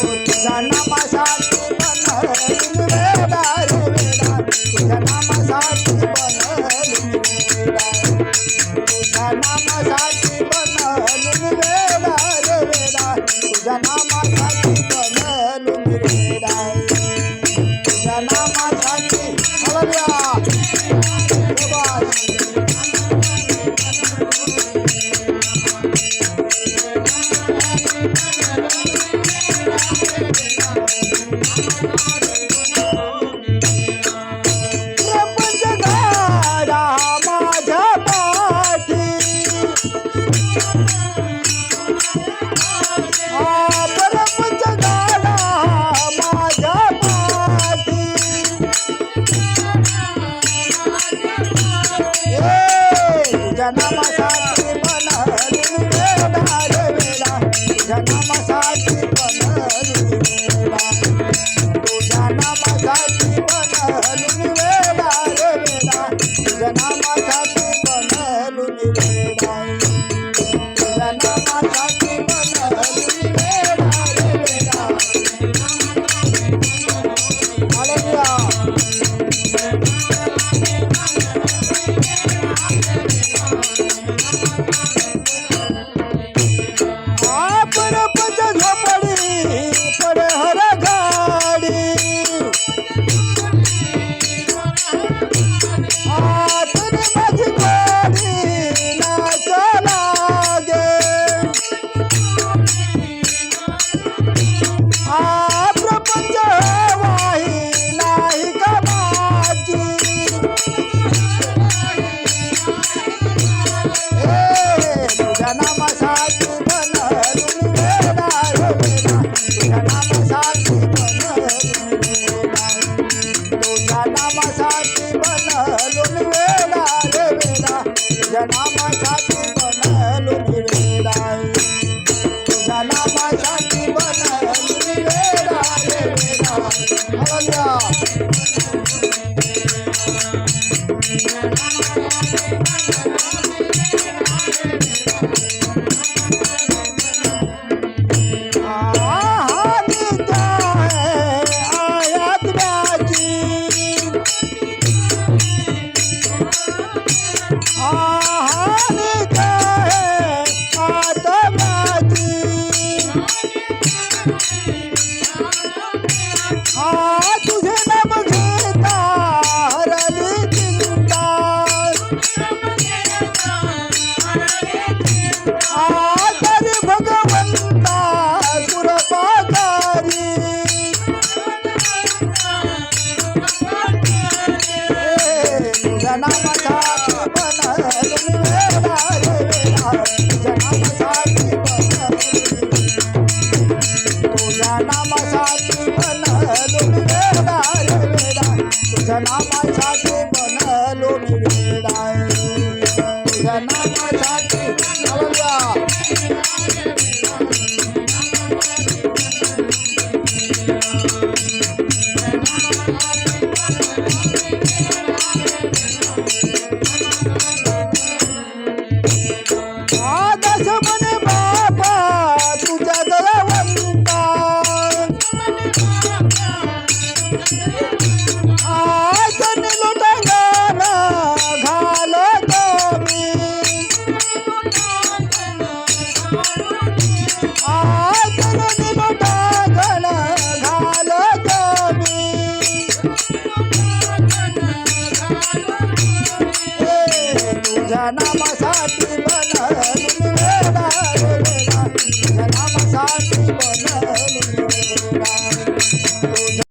तुझ्या नामासाठी बनवली वेडा रे वेडा तुझ्या नामासाठी बनवली वेडा तुझ्या नामासाठी बनवली वेडा रे वेडा तुझ्या नामासाठी बनवली वेडा तुझ्या नामासाठी हालेलुया तुझ्या नामासाठी बनवली वेडा रे वेडा तुझ्या नामासाठी बनवली वेडा तुझ्या नामासाठी बनवली वेडा रे वेडा तुझ्या नामासाठी बनवली वेडा तुझ्या नामासाठी बनवली वेडा रे वेडा हालेलुया तुझ्या नामासाठी बनवली वेडा तुझ्या नामासाठी बनवली वेडा रे वेडा हालेलुया तुझे नाम घेता हरली चिंता तरी भगवंता कृपाकारी तुझ्या नामासाठी बनवली वेडा रे वेडा तुझ्या नामासाठी बनवली तुझ्या नामासाठी बनवली वेडा रे वेडा तुझ्या नामासाठी बनवली वेडा तुझ्या नामासाठी हालेलुया आदर्श म्हणे बाबा तुझ्या दयावंता आजनी लोटांगण घालतो मी आजनी लोटांगण घालतो मी तुझ्या नामासाठी बनवली